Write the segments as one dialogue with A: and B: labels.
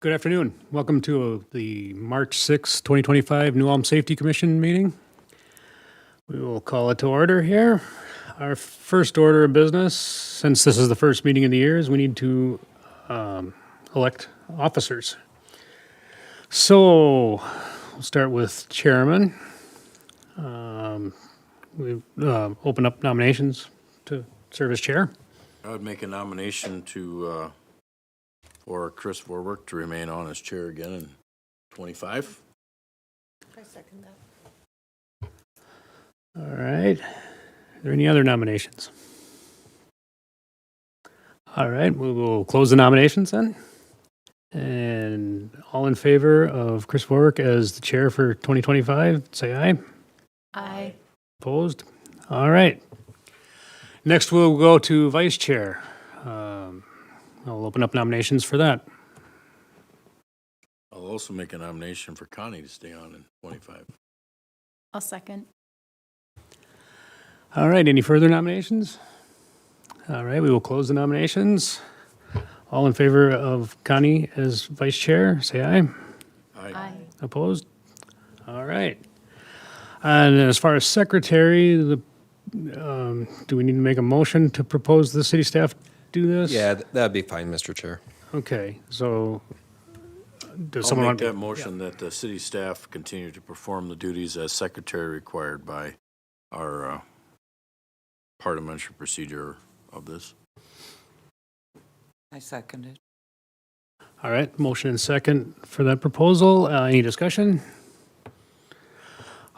A: Good afternoon. Welcome to the March 6, 2025 New Ulm Safety Commission meeting. We will call it to order here. Our first order of business, since this is the first meeting of the year, is we need to elect officers. So we'll start with chairman. We open up nominations to serve as chair.
B: I would make a nomination for Chris Warwick to remain on as chair again in 25.
C: I second that.
A: All right. Are there any other nominations? All right, we will close the nominations then. And all in favor of Chris Warwick as the chair for 2025, say aye.
C: Aye.
A: Opposed? All right. Next, we'll go to vice chair. I'll open up nominations for that.
B: I'll also make a nomination for Connie to stay on in 25.
C: I'll second.
A: All right, any further nominations? All right, we will close the nominations. All in favor of Connie as vice chair, say aye.
C: Aye.
A: Opposed? All right. And as far as secretary, do we need to make a motion to propose the city staff do this?
D: Yeah, that'd be fine, Mr. Chair.
A: Okay, so does
B: I'll
A: someone
B: make
A: want?
B: that motion that the city staff continue to perform the duties as secretary required by our parliamentary procedure of this.
E: I second it.
A: All right, motion and second for that proposal. Any discussion?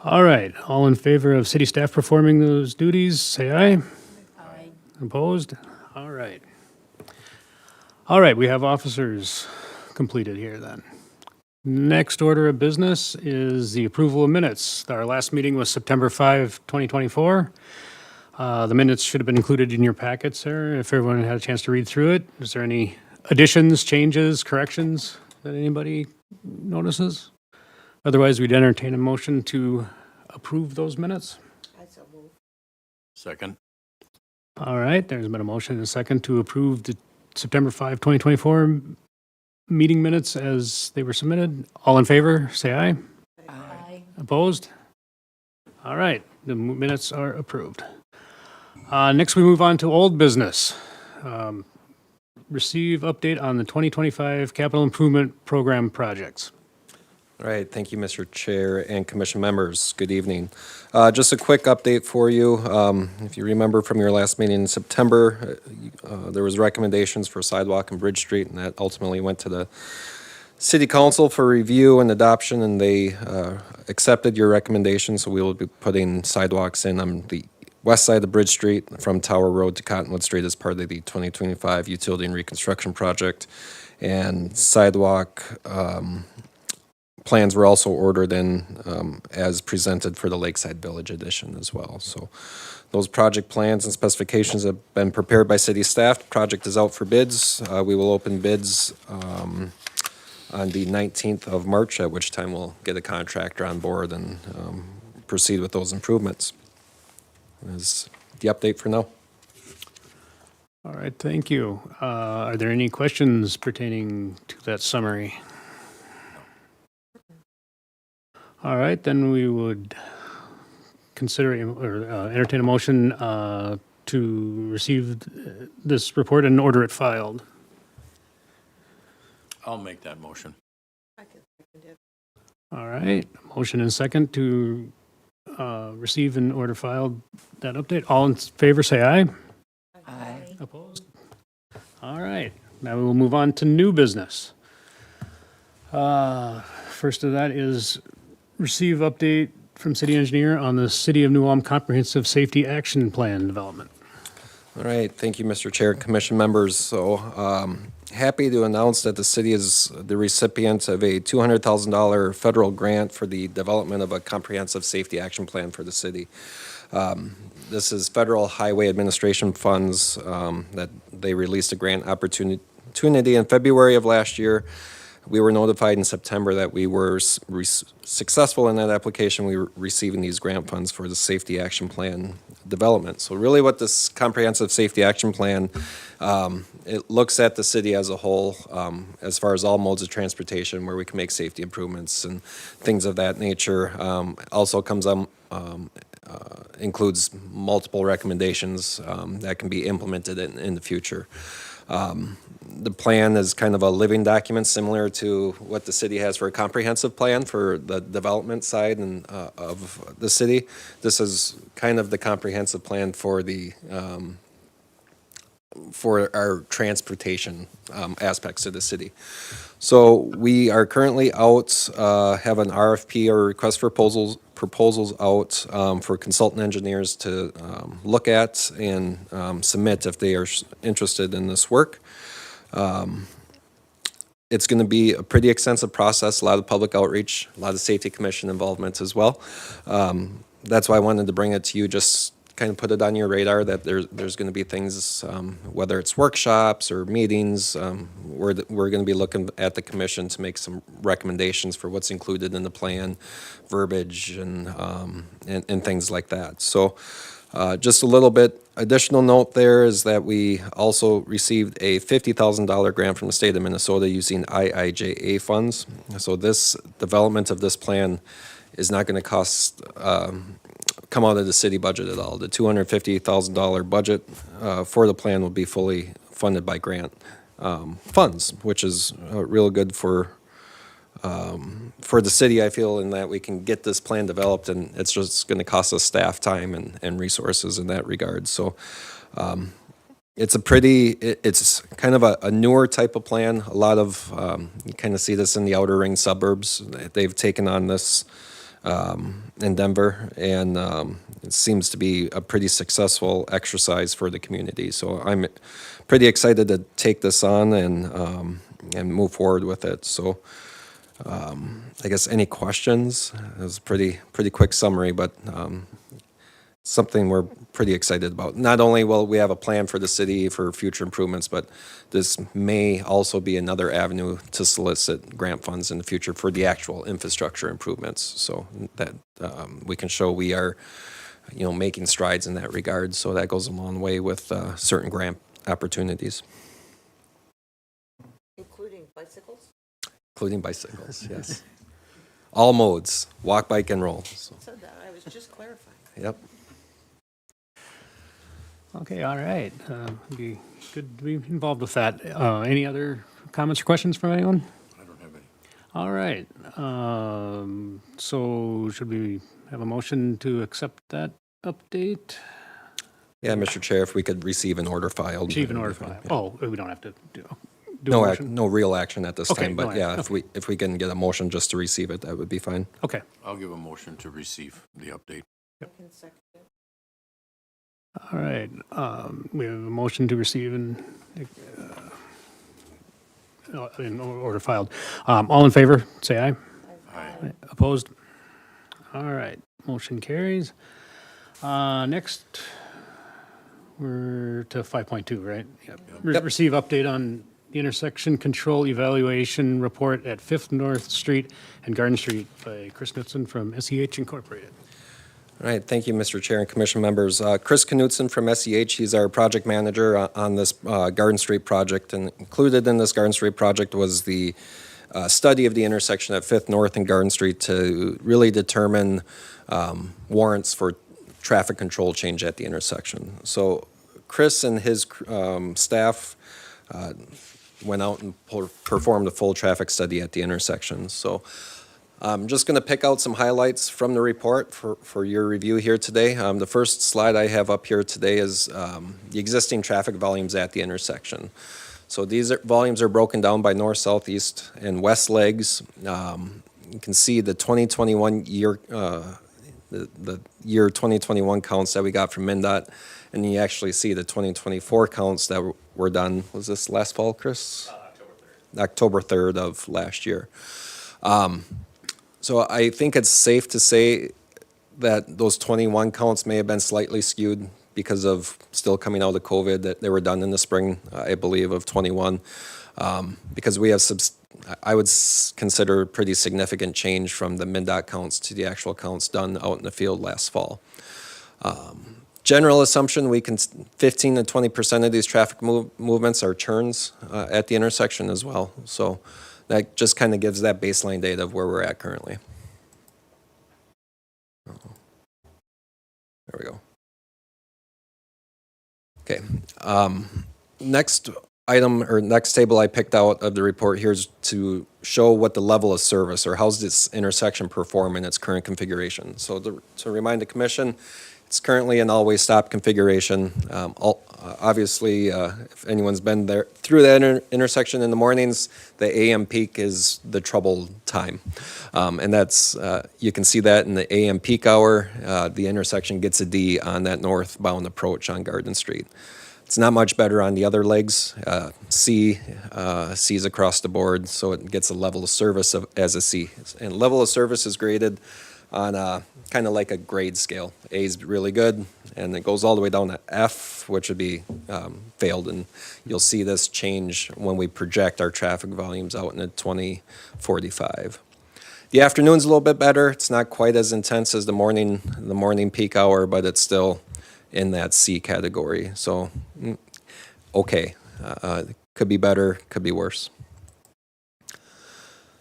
A: All right, all in favor of city staff performing those duties, say aye.
C: Aye.
A: Opposed? All right. All right, we have officers completed here then. Next order of business is the approval of minutes. Our last meeting was September 5, 2024. The minutes should have been included in your packets there, if everyone had a chance to read through it. Is there any additions, changes, corrections that anybody notices? Otherwise, we'd entertain a motion to approve those minutes.
C: I so move.
B: Second.
A: All right, there's been a motion and a second to approve the September 5, 2024 meeting minutes as they were submitted. All in favor, say aye.
C: Aye.
A: Opposed? All right, the minutes are approved. Next, we move on to old business. Receive update on the 2025 capital improvement program projects.
D: All right, thank you, Mr. Chair and commission members. Good evening. Just a quick update for you. If you remember from your last meeting in September, there was recommendations for sidewalk and Bridge Street, and that ultimately went to the City Council for review and adoption, and they accepted your recommendation, so we will be putting sidewalks in on the west side of Bridge Street from Tower Road to Cottonwood Street as part of the 2025 utility and reconstruction project. And sidewalk plans were also ordered in as presented for the Lakeside Village Edition as well. So those project plans and specifications have been prepared by city staff. The project is out for bids. We will open bids on the 19th of March, at which time we'll get a contractor on board and proceed with those improvements. Is the update for now.
A: All right, thank you. Are there any questions pertaining to that summary? All right, then we would consider or entertain a motion to receive this report and order it filed.
B: I'll make that motion.
C: I can second it.
A: All right, motion and second to receive and order filed that update. All in favor, say aye.
E: Aye.
A: Opposed? All right, now we will move on to new business. First of that is receive update from city engineer on the City of New Ulm Comprehensive Safety Action Plan development.
D: All right, thank you, Mr. Chair and commission members. So happy to announce that the city is the recipient of a $200,000 federal grant for the development of a comprehensive safety action plan for the city. This is Federal Highway Administration funds that they released a grant opportunity in February of last year. We were notified in September that we were successful in that application. We were receiving these grant funds for the safety action plan development. So really what this comprehensive safety action plan, it looks at the city as a whole, as far as all modes of transportation where we can make safety improvements and things of that nature. Also comes includes multiple recommendations that can be implemented in the future. The plan is kind of a living document similar to what the city has for a comprehensive plan for the development side and of the city. This is kind of the comprehensive plan for the for our transportation aspects of the city. So we are currently out, have an RFP or request for proposals out for consultant engineers to look at and submit if they are interested in this work. It's going to be a pretty extensive process, a lot of public outreach, a lot of safety commission involvement as well. That's why I wanted to bring it to you, just kind of put it on your radar that there's going to be things, whether it's workshops or meetings, we're going to be looking at the commission to make some recommendations for what's included in the plan, verbiage, and things like that. So just a little bit additional note there is that we also received a $50,000 grant from the state of Minnesota using IIJA funds. So this development of this plan is not going to cost come out of the city budget at all. The $250,000 budget for the plan will be fully funded by grant funds, which is real good for the city, I feel, in that we can get this plan developed, and it's just going to cost us staff time and resources in that regard. So it's kind of a newer type of plan. A lot of, you kind of see this in the outer ring suburbs. They've taken on this in Denver, and it seems to be a pretty successful exercise for the community. So I'm pretty excited to take this on and move forward with it. So I guess any questions? It was a pretty quick summary, but something we're pretty excited about. Not only will we have a plan for the city for future improvements, but this may also be another avenue to solicit grant funds in the future for the actual infrastructure improvements, so that we can show we are, making strides in that regard. So that goes a long way with certain grant opportunities.
C: Including bicycles?
D: Including bicycles, yes. All modes, walk, bike, and roll. So,
C: Said that, I was just clarifying.
D: yep.
A: Okay, all right. Be good to be involved with that. Any other comments or questions from anyone?
B: I don't have any.
A: All right. So should we have a motion to accept that update?
D: Yeah, Mr. Chair, if we could receive an order filed.
A: Achieve an order
D: that'd be
A: file.
D: fine.
A: Oh, we don't have to do a
D: No,
A: motion?
D: no real action at this
A: Okay,
D: time,
A: no
D: but yeah,
A: action.
D: if we can get a motion just to receive it, that would be fine.
A: Okay.
B: I'll give a motion to receive the update.
C: I can second it.
A: All right. We have a motion to receive and in order filed. All in favor, say aye.
B: Aye.
A: Opposed? All right, motion carries. Next, we're to 5.2, right? Yep.
D: Yep.
A: Receive update on the intersection control evaluation report at 5th North Street and Garden Street by Chris Knutson from SEH Incorporated.
D: All right, thank you, Mr. Chair and Commission members. Chris Knutson from SEH, he's our project manager on this Garden Street project, and included in this Garden Street project was the study of the intersection at 5th North and Garden Street to really determine warrants for traffic control change at the intersection. So Chris and his staff went out and performed a full traffic study at the intersection. So I'm just going to pick out some highlights from the report for your review here today. The first slide I have up here today is the existing traffic volumes at the intersection. So these volumes are broken down by north, south, east, and west legs. You can see the 2021 year, the year 2021 counts that we got from MnDOT, and you actually see the 2024 counts that were done. Was this last fall, Chris? October 3rd of last year. So I think it's safe to say that those 21 counts may have been slightly skewed because of still coming out of COVID, that they were done in the spring, I believe, of 21. Because we have, I would consider pretty significant change from the MnDOT counts to the actual counts done out in the field last fall. General assumption, 15 to 20% of these traffic movements are turns at the intersection as well. So that just kind of gives that baseline data of where we're at currently. There we go. Okay. Next item or next table I picked out of the report here is to show what the level of service or how's this intersection perform in its current configuration. So to remind the commission, it's currently an always stop configuration. Obviously, if anyone's been there through that intersection in the mornings, the AM peak is the trouble time. And that's, you can see that in the AM peak hour, the intersection gets a D on that northbound approach on Garden Street. It's not much better on the other legs. C's across the board, so it gets a level of service as a C. And level of service is graded on kind of like a grade scale. A is really good, and it goes all the way down to F, which would be failed. And you'll see this change when we project our traffic volumes out into 2045. The afternoon's a little bit better. It's not quite as intense as the morning peak hour, but it's still in that C category. So, okay, could be better, could be worse.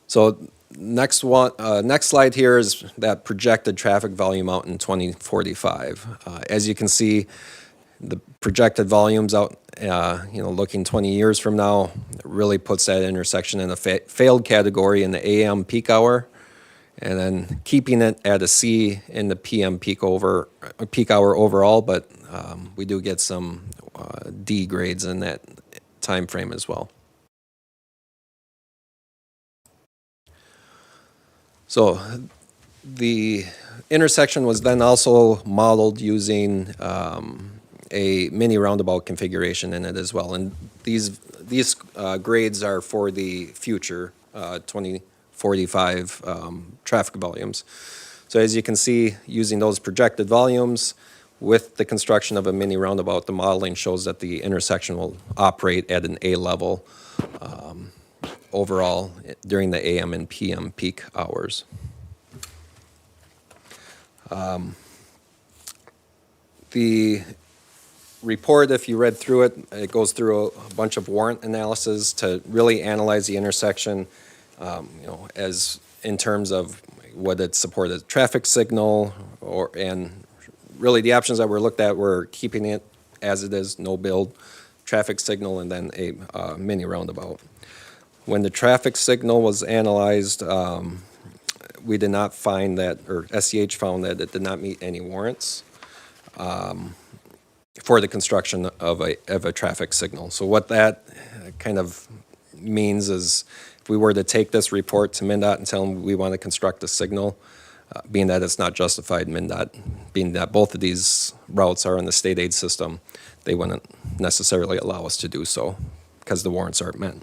D: So next slide here is that projected traffic volume out in 2045. As you can see, the projected volumes out, looking 20 years from now, really puts that intersection in a failed category in the AM peak hour, and then keeping it at a C in the PM peak hour overall, but we do get some D grades in that time frame as well. So the intersection was then also modeled using a mini roundabout configuration in it as well. And these grades are for the future 2045 traffic volumes. So as you can see, using those projected volumes with the construction of a mini roundabout, the modeling shows that the intersection will operate at an A level overall during the AM and PM peak hours. The report, if you read through it, it goes through a bunch of warrant analysis to really analyze the intersection, as in terms of would it support a traffic signal, and really the options that were looked at were keeping it as it is, no build, traffic signal, and then a mini roundabout. When the traffic signal was analyzed, we did not find that, or SEH found that it did not meet any warrants for the construction of a traffic signal. So what that kind of means is if we were to take this report to MnDOT and tell them we want to construct a signal, being that it's not justified, MnDOT, being that both of these routes are in the state aid system, they wouldn't necessarily allow us to do so because the warrants aren't met.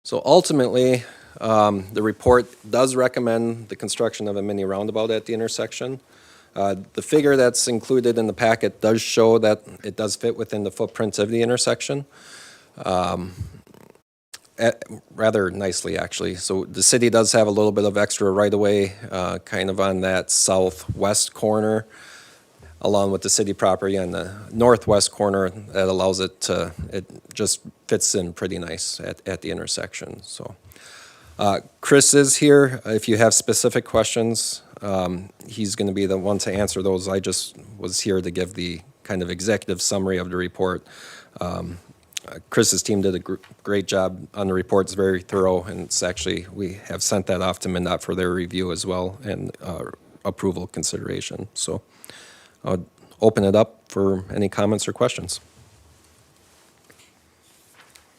D: So ultimately, the report does recommend the construction of a mini roundabout at the intersection. The figure that's included in the packet does show that it does fit within the footprint of the intersection. Rather nicely, actually. So the city does have a little bit of extra right-of-way kind of on that southwest corner, along with the city property on the northwest corner that allows it just fits in pretty nice at the intersection. So Chris is here. If you have specific questions, he's going to be the one to answer those. I just was here to give the kind of executive summary of the report. Chris's team did a great job on the report. It's very thorough, and it's actually, we have sent that off to MnDOT for their review as well and approval consideration. So I'll open it up for any comments or questions.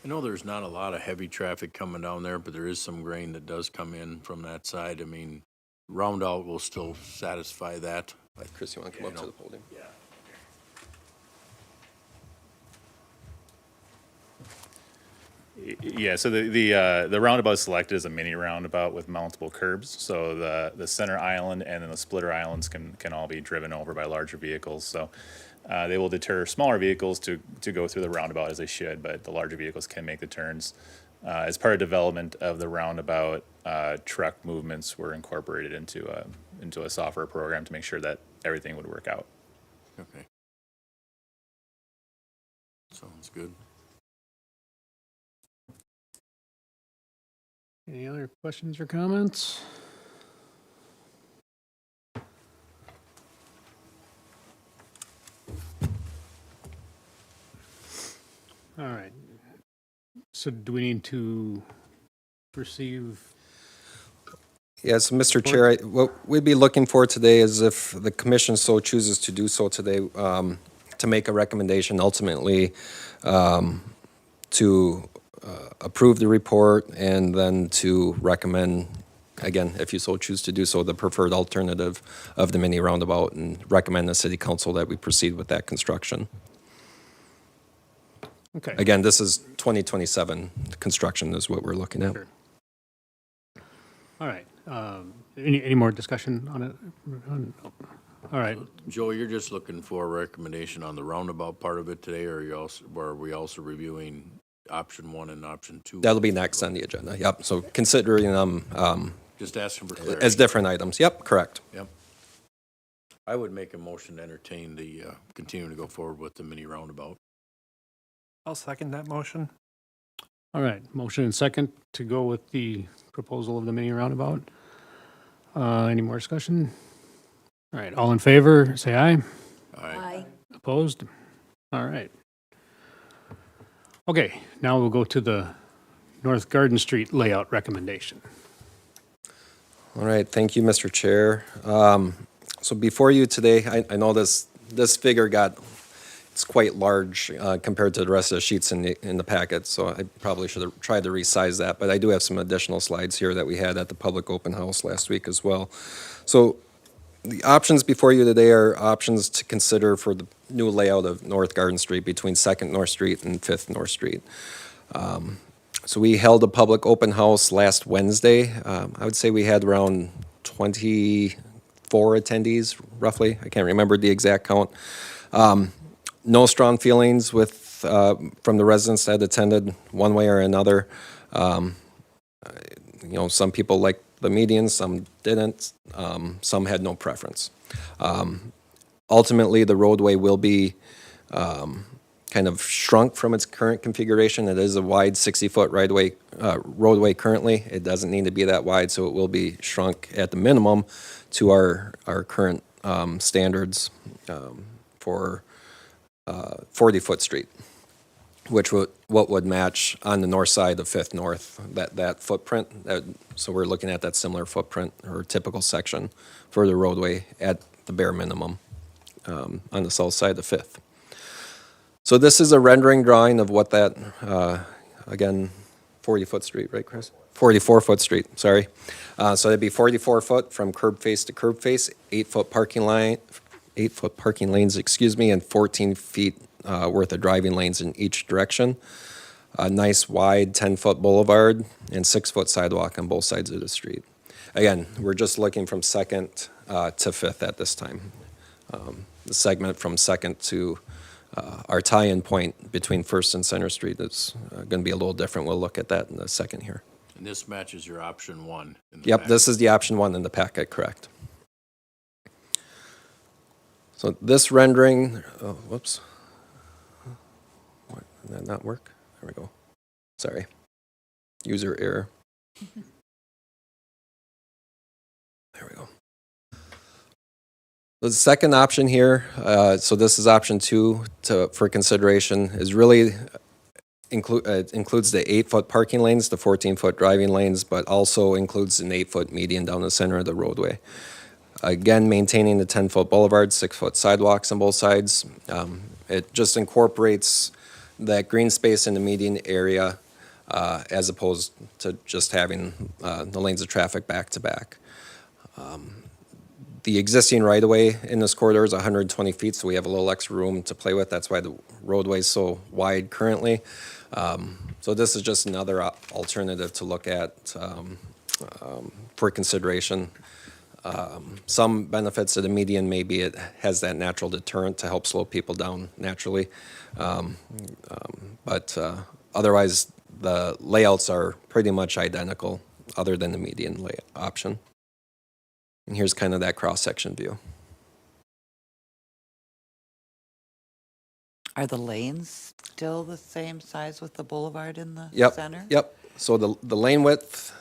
B: I know there's not a lot of heavy traffic coming down there, but there is some grain that does come in from that side. I mean, roundout will still satisfy that.
D: Chris, you want to come up to the podium?
B: Yeah.
F: Yeah, so the roundabout selected is a mini roundabout with multiple curbs. So the center island and then the splitter islands can all be driven over by larger vehicles. So they will deter smaller vehicles to go through the roundabout as they should, but the larger vehicles can make the turns. As part of development of the roundabout, truck movements were incorporated into a software program to make sure that everything would work out.
B: Okay. Sounds good.
A: Any other questions or comments? All right. So do we need to receive?
D: Yes, Mr. Chair, what we'd be looking for today is if the commission so chooses to do so today, to make a recommendation ultimately to approve the report and then to recommend, again, if you so choose to do so, the preferred alternative of the mini roundabout and recommend the city council that we proceed with that construction.
A: Okay.
D: Again, this is 2027 construction is what we're looking at.
A: Sure. All right. Any more discussion on it? All right.
B: Joe, you're just looking for a recommendation on the roundabout part of it today, or are we also reviewing option 1 and option 2?
D: That'll be next on the agenda. Yep. So considering them
B: Just asking for clarity.
D: as different items. Yep, correct.
B: Yep. I would make a motion to entertain the, continuing to go forward with the mini roundabout.
G: I'll second that motion.
A: All right. Motion and second to go with the proposal of the mini roundabout. Any more discussion? All right. All in favor, say aye.
B: Aye.
A: Opposed? All right. Okay, now we'll go to the North Garden Street layout recommendation.
D: All right, thank you, Mr. Chair. So before you today, I know this figure it's quite large compared to the rest of the sheets in the packet, so I probably should have tried to resize that, but I do have some additional slides here that we had at the public open house last week as well. So the options before you today are options to consider for the new layout of North Garden Street between 2nd North Street and 5th North Street. So we held a public open house last Wednesday. I would say we had around 24 attendees, roughly. I can't remember the exact count. No strong feelings with from the residents that attended one way or another. Some people liked the median, some didn't, some had no preference. Ultimately, the roadway will be kind of shrunk from its current configuration. It is a wide 60-foot roadway currently. It doesn't need to be that wide, so it will be shrunk at the minimum to our current standards for 40-foot street, which would match on the north side of 5th North, that footprint. So we're looking at that similar footprint or typical section for the roadway at the bare minimum on the south side of 5th. So this is a rendering drawing of what that, again, 40-foot street, right, Chris? 44-foot street, sorry. So that'd be 44 foot from curb face to curb face, 8-foot parking lanes, and 14 feet worth of driving lanes in each direction. A nice wide 10-foot boulevard and 6-foot sidewalk on both sides of the street. Again, we're just looking from 2nd to 5th at this time. The segment from 2nd to our tie-in point between 1st and Center Street is going to be a little different. We'll look at that in a second here.
B: And this matches your option 1. In the
D: Yep,
B: packet.
D: this is the option 1 in the packet, correct. So this rendering, whoops. What, did that not work? There we go. Sorry. User error. There we go. The second option here, so this is option 2 for consideration, is really includes the 8-foot parking lanes, the 14-foot driving lanes, but also includes an 8-foot median down the center of the roadway. Again, maintaining the 10-foot boulevard, 6-foot sidewalks on both sides. It just incorporates that green space in the median area as opposed to just having the lanes of traffic back to back. The existing right-of-way in this corridor is 120 feet, so we have a little extra room to play with. That's why the roadway is so wide currently. So this is just another alternative to look at for consideration. Some benefits of the median may be it has that natural deterrent to help slow people down naturally. But otherwise, the layouts are pretty much identical other than the median layout option. And here's kind of that cross-section view.
E: Are the lanes still the same size with the boulevard in the
D: Yep,
E: center?
D: yep. So the lane width,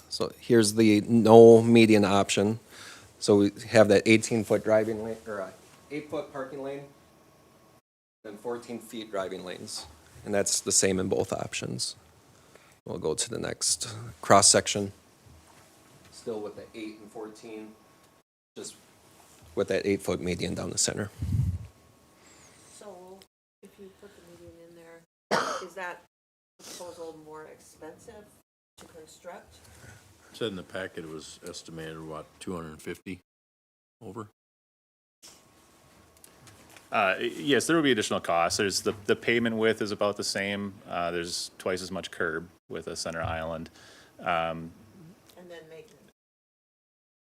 D: so here's the no median option. So we have that 18-foot driving lane, or 8-foot parking lane, then 14 feet driving lanes. And that's the same in both options. We'll go to the next cross-section. Still with the 8 and 14, just with that 8-foot median down the center.
C: So if you put the median in there, is that proposal more expensive to construct?
B: Said in the packet it was estimated, what, 250 over?
F: Yes, there will be additional costs. There's the pavement width is about the same. There's twice as much curb with a center island.
C: And then maintenance?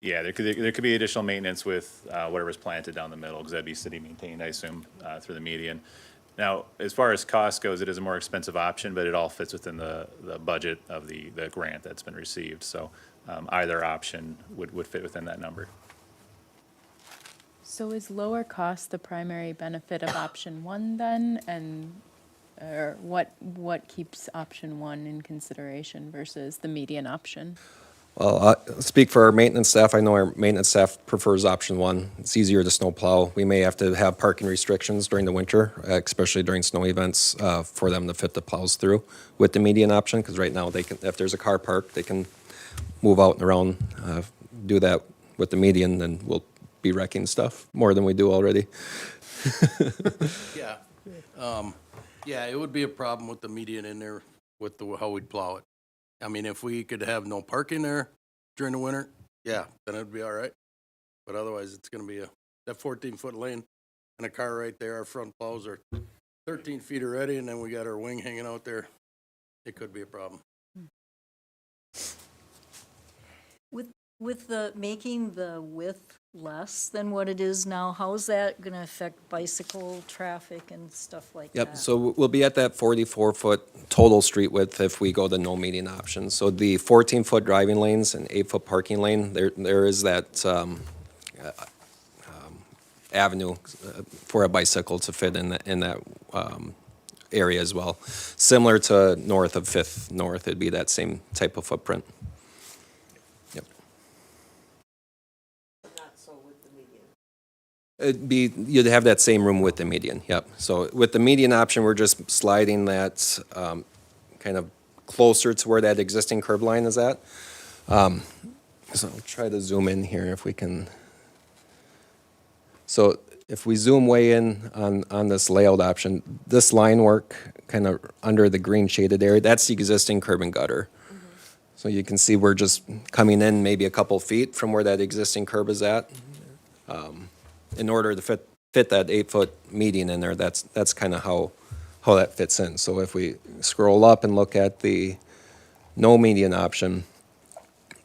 F: Yeah, there could be additional maintenance with whatever's planted down the middle, because that'd be city maintained, I assume, through the median. Now, as far as cost goes, it is a more expensive option, but it all fits within the budget of the grant that's been received. So either option would fit within that number.
H: So is lower cost the primary benefit of option one then? And, or what keeps option one in consideration versus the median option?
D: Well, I'll speak for our maintenance staff. I know our maintenance staff prefers option one. It's easier to snow plow. We may have to have parking restrictions during the winter, especially during snow events, for them to fit the plows through with the median option, because right now they can, if there's a car parked, they can move out and around, do that with the median, then we'll be wrecking stuff more than we do already.
I: Yeah. Yeah, it would be a problem with the median in there with how we'd plow it. I mean, if we could have no parking there during the winter, yeah, then it'd be all right. But otherwise, it's gonna be that 14-foot lane and a car right there. Our front plows are 13 feet already, and then we got our wing hanging out there. It could be a problem.
J: With the, making the width less than what it is now, how's that gonna affect bicycle traffic and stuff like that?
D: Yep, so we'll be at that 44-foot total street width if we go the no median option. So the 14-foot driving lanes and 8-foot parking lane, there is that avenue for a bicycle to fit in that area as well. Similar to north of 5th North, it'd be that same type of footprint. Yep.
C: Not so with the median.
D: It'd be, you'd have that same room with the median, yep. So with the median option, we're just sliding that kind of closer to where that existing curb line is at. So I'll try to zoom in here if we can. So if we zoom way in on this layout option, this line work kind of under the green shaded area, that's the existing curb and gutter. So you can see we're just coming in maybe a couple feet from where that existing curb is at. In order to fit that 8-foot median in there, that's kind of how that fits in. So if we scroll up and look at the no median option,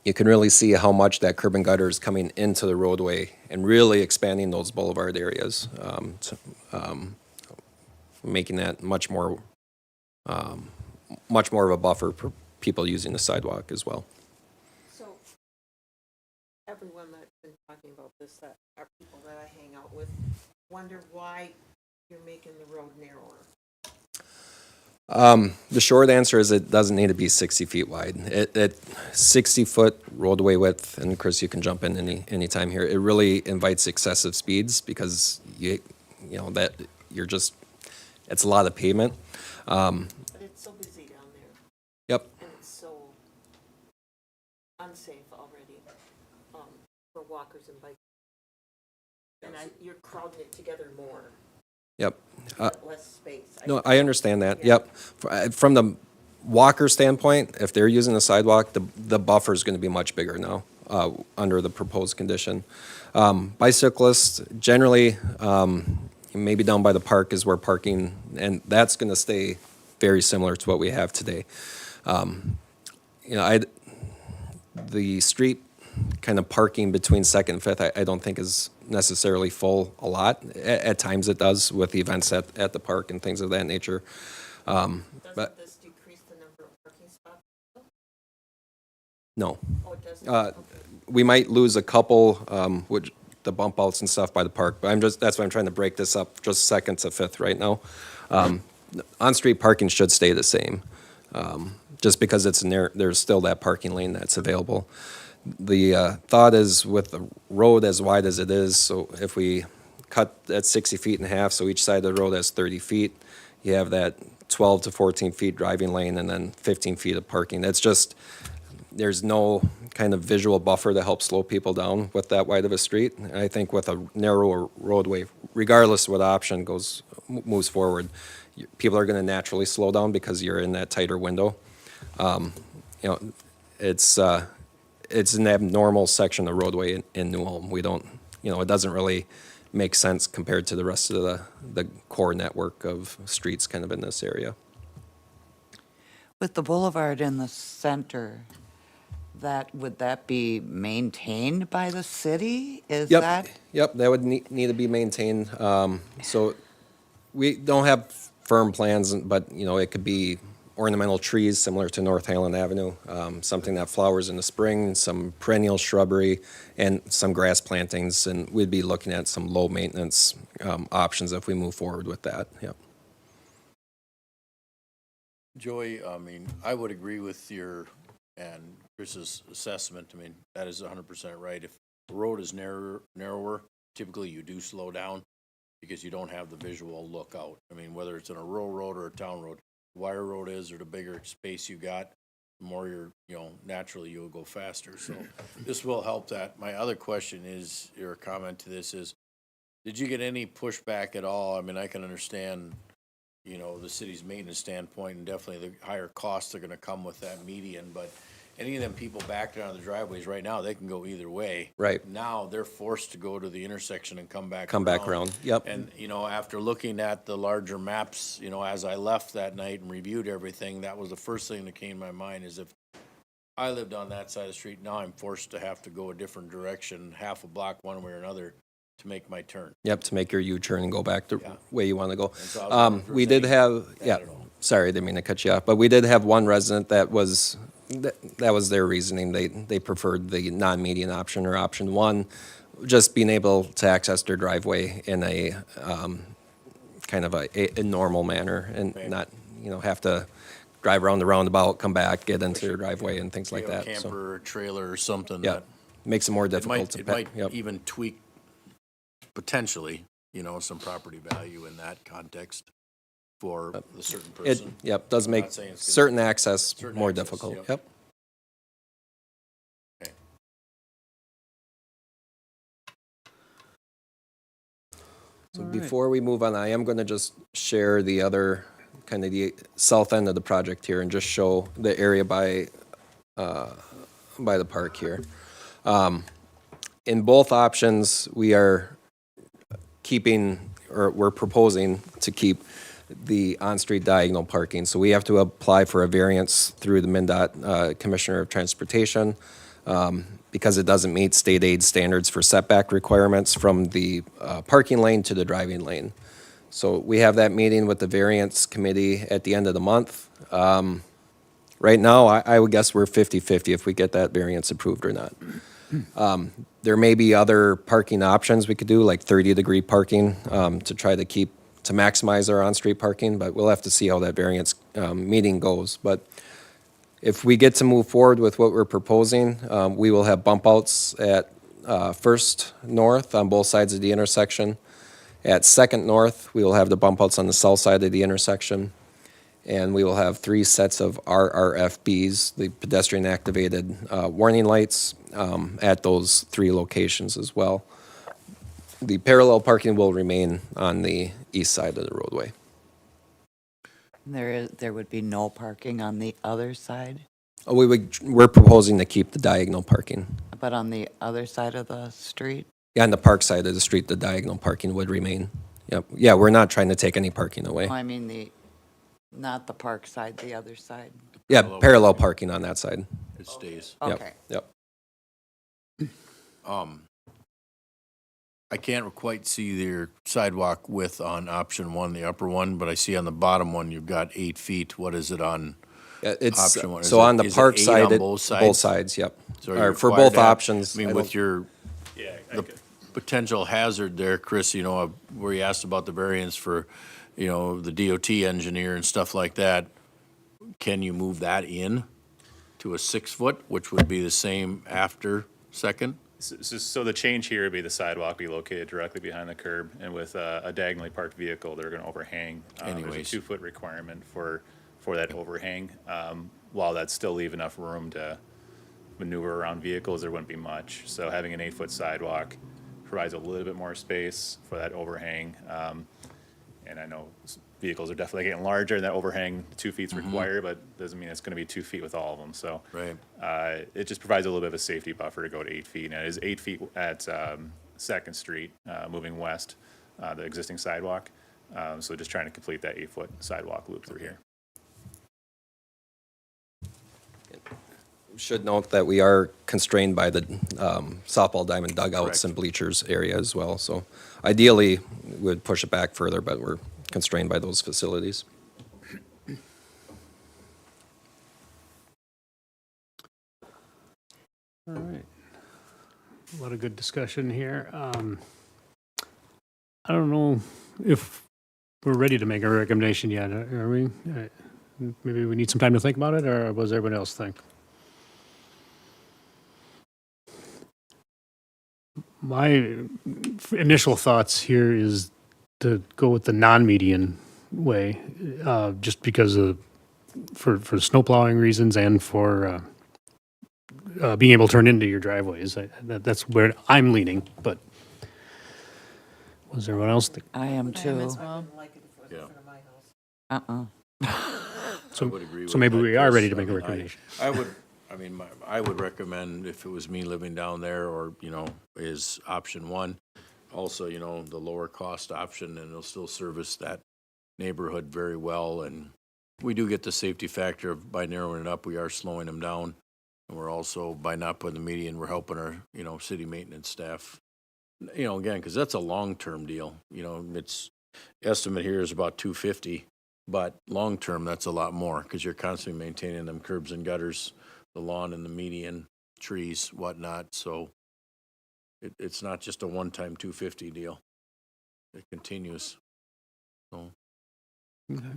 D: you can really see how much that curb and gutter is coming into the roadway and really expanding those boulevard areas, making that much more of a buffer for people using the sidewalk as well.
C: So everyone that's been talking about this, that are people that I hang out with, wonder why you're making the road narrower.
D: The short answer is it doesn't need to be 60 feet wide. At 60-foot roadway width, and Chris, you can jump in any time here, it really invites excessive speeds because you know that you're just, it's a lot of pavement.
C: But it's so busy down there,
D: Yep.
C: and it's so unsafe already for walkers and bikers. And you're crowding it together more,
D: Yep.
C: less space.
D: No, I understand that. Yep. From the walker standpoint, if they're using the sidewalk, the buffer is going to be much bigger now under the proposed condition. Bicyclists, generally, maybe down by the park is where parking, and that's going to stay very similar to what we have today. The street kind of parking between 2nd and 5th, I don't think is necessarily full a lot. At times it does with events at the park and things of that nature.
C: Doesn't
D: But
C: this decrease the number of parking spots?
D: no.
C: Oh, it doesn't?
D: Uh,
C: Okay.
D: We might lose a couple, which the bump outs and stuff by the park, but that's why I'm trying to break this up just Second to Fifth right now. On-street parking should stay the same, just because there's still that parking lane that's available. The thought is with the road as wide as it is, so if we cut that 60 feet in half, so each side of the road has 30 feet, you have that 12 to 14 feet driving lane and then 15 feet of parking. It's just, there's no kind of visual buffer to help slow people down with that wide of a street. And I think with a narrower roadway, regardless of what option moves forward, people are going to naturally slow down because you're in that tighter window. It's an abnormal section of roadway in New Ulm. We don't, it doesn't really make sense compared to the rest of the core network of streets kind of in this area.
E: With the boulevard in the center, would that be maintained by the city? Is that?
D: Yep, that would need to be maintained. So we don't have firm plans, but, it could be ornamental trees similar to North Highland Avenue, something that flowers in the spring, some perennial shrubbery, and some grass plantings, and we'd be looking at some low-maintenance options if we move forward with that, yep.
B: Joey, I would agree with your and Chris's assessment. That is 100% right. If the road is narrower, typically you do slow down because you don't have the visual look out. Whether it's in a rural road or a town road, wire road is, or the bigger space you got, the more naturally you'll go faster. So this will help that. My other question is, your comment to this is, did you get any pushback at all? I can understand, the city's maintenance standpoint, and definitely the higher costs are gonna come with that median, but any of them people back down the driveways right now, they can go either way.
D: Right.
B: Now they're forced to go to the intersection and come back
D: around, yep.
B: And, after looking at the larger maps, as I left that night and reviewed everything, that was the first thing that came to my mind is if I lived on that side of the street, now I'm forced to have to go a different direction, half a block one way or another to make my turn.
D: Yep, to make your U-turn and go back the way you want to go.
B: And so I was wondering if there
D: We
B: was
D: did
B: any
D: have,
B: that at all.
D: sorry, I didn't mean to cut you off, but we did have one resident that was their reasoning. They preferred the non-median option or option one, just being able to access their driveway in a kind of a normal manner and not, have to drive around the roundabout, come back, get into their driveway and things like
B: You have
D: that.
B: a
D: So,
B: camper or trailer or something
D: yeah,
B: that
D: makes it more
B: it
D: difficult
B: might,
D: to
B: it
D: pack.
B: might even tweak potentially, some property value in that context for the certain
D: It,
B: person.
D: does
B: I'm
D: make
B: not saying it's gonna-
D: certain access
B: certain
D: more
B: access,
D: difficult.
B: yep.
D: Yep.
B: Okay.
D: So before we move on, I am going to just share the other, kind of the south end of the project here and just show the area by the park here. In both options, we are we're proposing to keep the on-street diagonal parking. So we have to apply for a variance through the MnDOT Commissioner of Transportation because it doesn't meet state aid standards for setback requirements from the parking lane to the driving lane. So we have that meeting with the variance committee at the end of the month. Right now, I would guess we're 50-50 if we get that variance approved or not. There may be other parking options we could do, like 30-degree parking, to try to maximize our on-street parking, but we'll have to see how that variance meeting goes. But if we get to move forward with what we're proposing, we will have bump outs at First North on both sides of the intersection. At Second North, we will have the bump outs on the south side of the intersection. And we will have 3 sets of RRFBs, the pedestrian activated warning lights, at those 3 locations as well. The parallel parking will remain on the east side of the roadway.
E: There would be no parking on the other side,
D: We're proposing to keep the diagonal parking.
E: but on the other side of the street?
D: Yeah, on the park side of the street, the diagonal parking would remain. Yep. Yeah, we're not trying to take any parking away.
E: I mean, not the park side, the other side.
D: Yeah, parallel parking on that side.
B: It stays.
D: Yep,
E: Okay.
D: Yep.
B: I can't quite see their sidewalk width on option one, the upper one, but I see on the bottom one, you've got 8 feet. What is it on?
D: Yeah, it's,
B: Option one. Is
D: so
B: it-
D: on the
B: is it
D: park
B: 8
D: side,
B: on both sides?
D: both sides, yep.
B: So are
D: Or
B: you
D: for
B: required
D: both
B: to have-
D: options.
B: I mean,
D: I
B: with
D: don't-
B: your,
F: Yeah,
B: potential hazard there, Chris, you know, where you asked about the variance for, you know, the DOT engineer and stuff like that. Can you move that in to a 6-foot, which would be the same after second?
F: So the change here would be the sidewalk be located directly behind the curb, and with a diagonally parked vehicle, they're gonna overhang. There's
B: Anyways.
F: a 2-foot requirement for that overhang. While that's still leave enough room to maneuver around vehicles, there wouldn't be much. So having an 8-foot sidewalk provides a little bit more space for that overhang. And I know vehicles are definitely getting larger, and that overhang, 2 feet's required, but doesn't mean it's gonna be 2 feet with all of them, so.
B: Right.
F: It just provides a little bit of a safety buffer to go to 8 feet, and it is 8 feet at Second Street, moving west, the existing sidewalk. So just trying to complete that 8-foot sidewalk loop through here.
D: Should note that we are constrained by the softball diamond dugouts
B: Correct.
D: and bleachers area as well. So ideally, we would push it back further, but we're constrained by those facilities.
A: All right. A lot of good discussion here. I don't know if we're ready to make a recommendation yet, are we? Maybe we need some time to think about it, or what does everyone else think? My initial thoughts here is to go with the non-median way, just because for snow plowing reasons and for being able to turn into your driveways. That's where I'm leaning, but what does everyone else think?
E: I am
H: I am
E: too.
H: as well.
C: Like it if it was
B: Yeah.
C: in front of my house.
B: I would agree
A: So
B: with
A: maybe
B: that,
A: we are
B: Chris.
A: ready to
B: I
A: make a
B: mean,
A: recommendation.
B: I would recommend, if it was me living down there, or, you know, is option 1. Also, you know, the lower cost option, and it'll still service that neighborhood very well. And we do get the safety factor of, by narrowing it up, we are slowing them down. And we're also, by not putting the median, we're helping our, you know, city maintenance staff. You know, again, because that's a long-term deal. You know, it's, estimate here is about $250, but long-term, that's a lot more, because you're constantly maintaining them curbs and gutters, the lawn and the median, trees, whatnot. So it's not just a one-time $250 deal. It continues. So,
A: Okay.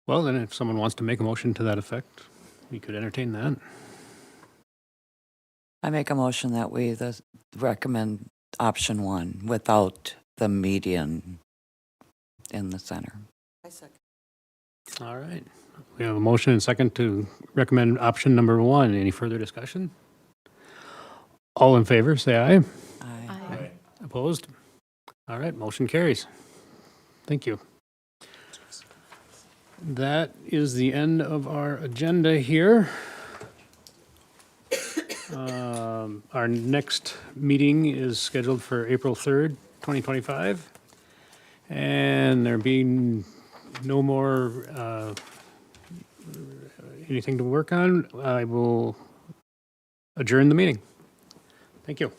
A: Well, then if someone wants to make a motion to that effect, we could entertain that.
E: I make a motion that we recommend option 1 without the median in the center.
C: I second.
A: All right. We have a motion and second to recommend option number 1. Any further discussion? All in favor, say aye.
E: Aye.
H: Aye.
A: Opposed? All right, motion carries. Thank you. That is the end of our agenda here. Our next meeting is scheduled for April 3rd, 2025. And there being no more anything to work on, I will adjourn the meeting. Thank you.